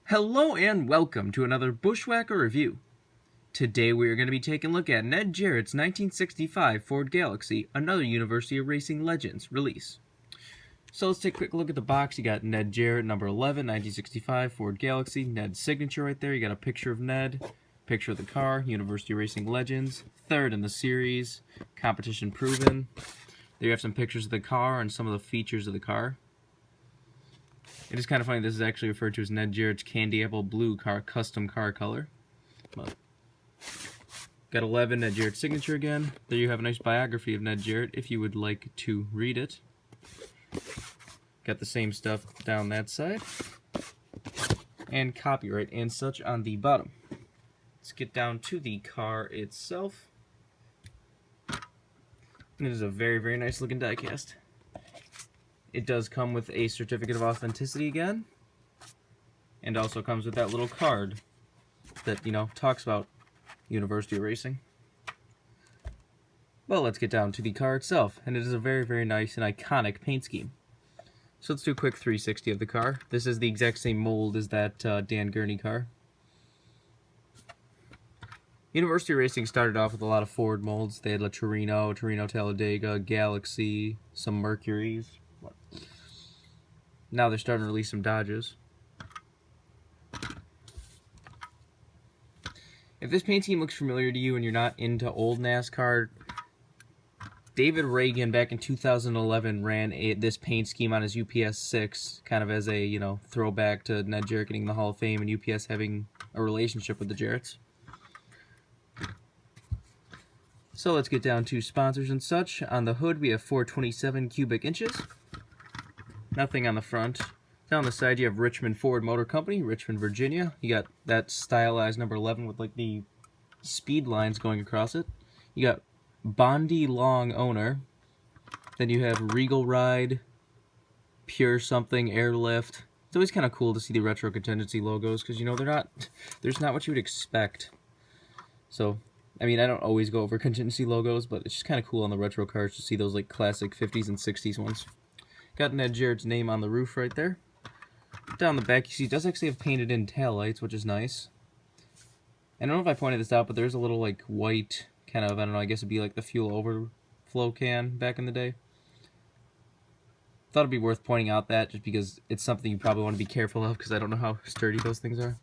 Hello and welcome to another Bushwhacker review. Today we are going to be taking a look at Ned Jarrett's 1965 Ford Galaxie, another University of Racing Legends release. So let's take a quick look at the box. You got Ned Jarrett, number 11, 1965 Ford Galaxie, Ned's signature right there. You got a picture of Ned, picture of the car, University of Racing Legends, third in the series, competition proven. There you have some pictures of the car and some of the features of the car. It is kind of funny, this is actually referred to as Ned Jarrett's Candy Apple Blue car, custom car color. But got 11, Ned Jarrett's signature again. There you have a nice biography of Ned Jarrett if you would like to read it. Got the same stuff down that side. And copyright and such on the bottom. Let's get down to the car itself. And it is a very, very nice looking diecast. It does come with a certificate of authenticity again, and also comes with that little card that, talks about University of Racing. Well, let's get down to the car itself, and it is a very, very nice and iconic paint scheme. So let's do a quick 360 of the car. This is the exact same mold as that Dan Gurney car. University of Racing started off with a lot of Ford molds. They had a Torino Talladega, Galaxie, some Mercuries. Now they're starting to release some Dodges. If this paint scheme looks familiar to you and you're not into old NASCAR, David Reagan back in 2011 ran this paint scheme on his UPS 6, kind of as a, throwback to Ned Jarrett getting the Hall of Fame and UPS having a relationship with the Jarretts. So let's get down to sponsors and such. On the hood we have 427 cubic inches. Nothing on the front. Down the side you have Richmond Ford Motor Company, Richmond, Virginia. You got that stylized number 11 with like the speed lines going across it. You got Bondi Long Owner. Then you have Regal Ride, Pure Something, Airlift. It's always kind of cool to see the retro contingency logos because there's not what you would expect. So, I don't always go over contingency logos, but it's just kind of cool on the retro cars to see those like classic 50s and 60s ones. Got Ned Jarrett's name on the roof right there. Down the back, you see it does actually have painted in taillights, which is nice. I don't know if I pointed this out, but there's a little like white kind of, I guess it'd be like the fuel overflow can back in the day. Thought it'd be worth pointing out that just because it's something you probably want to be careful of because I don't know how sturdy those things are.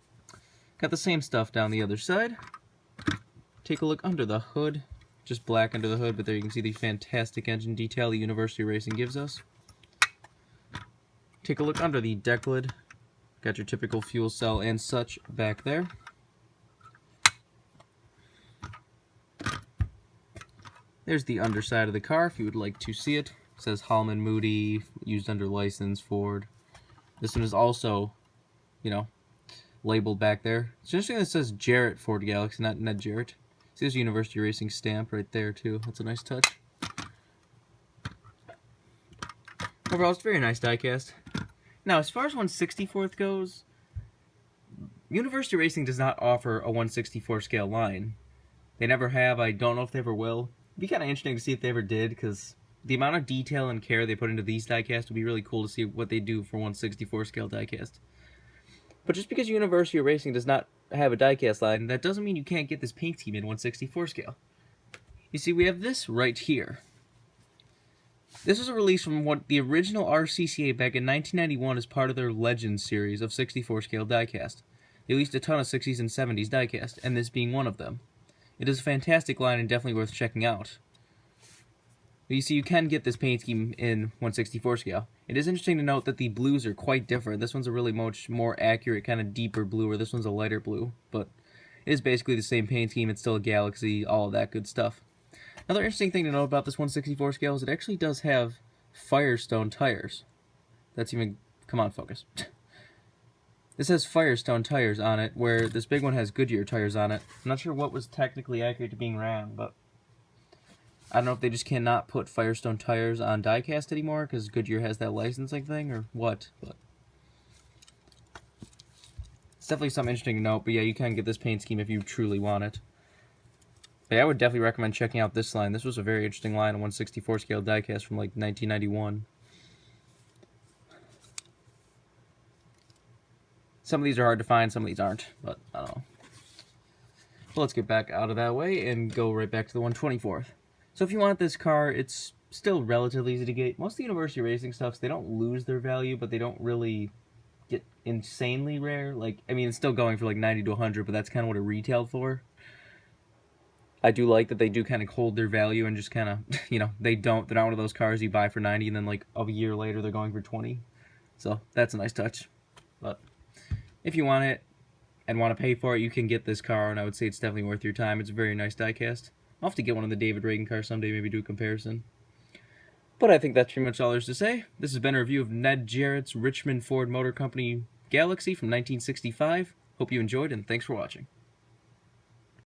Got the same stuff down the other side. Take a look under the hood. Just black under the hood, but there you can see the fantastic engine detail the University of Racing gives us. Take a look under the deck lid. Got your typical fuel cell and such back there. There's the underside of the car if you would like to see it. It says Hallman Moody, used under license, Ford. This one is also, labeled back there. It's interesting that it says Jarrett Ford Galaxie, not Ned Jarrett. See, there's a University of Racing stamp right there too. That's a nice touch. Overall, it's a very nice diecast. Now, as far as 1/64th goes, University of Racing does not offer a 1/64 scale line. They never have. I don't know if they ever will. It'd be kind of interesting to see if they ever did, because the amount of detail and care they put into these diecasts would be really cool to see what they do for 1/64 scale diecast. But just because University of Racing does not have a diecast line, that doesn't mean you can't get this paint scheme in 1/64 scale. You see, we have this right here. This was a release from the original RCCA back in 1991 as part of their Legends series of 64 scale diecast. They released a ton of 60s and 70s diecast, and this being one of them. It is a fantastic line and definitely worth checking out. But you see, you can get this paint scheme in 1/64 scale. It is interesting to note that the blues are quite different. This one's a really much more accurate, kind of deeper blue, where this one's a lighter blue. But it is basically the same paint scheme. It's still a Galaxie, all of that good stuff. Another interesting thing to know about this 1/64 scale is it actually does have Firestone tires. That's even... Come on, focus. This has Firestone tires on it, where this big one has Goodyear tires on it. I'm not sure what was technically accurate to being ran, but I don't know if they just cannot put Firestone tires on diecast anymore because Goodyear has that licensing thing or what. But it's definitely something interesting to note, but yeah, you can get this paint scheme if you truly want it. But yeah, I would definitely recommend checking out this line. This was a very interesting line, a 1/64 scale diecast from like 1991. Some of these are hard to find, some of these aren't, but I don't know. Well, let's get back out of that way and go right back to the 124th. So if you want this car, it's still relatively easy to get. Most of the University Racing stuffs, they don't lose their value, but they don't really get insanely rare. Like, I mean, it's still going for like 90 to 100, but that's kind of what it retailed for. I do like that they do kind of hold their value and just kind of, you know, they're not one of those cars you buy for 90 and then like a year later they're going for 20. So that's a nice touch. But if you want it and want to pay for it, you can get this car, and I would say it's definitely worth your time. It's a very nice diecast. I'll have to get one of the David Reagan cars someday, maybe do a comparison. But I think that's pretty much all there's to say. This has been a review of Ned Jarrett's Richmond Ford Motor Company Galaxy from 1965. Hope you enjoyed, and thanks for watching.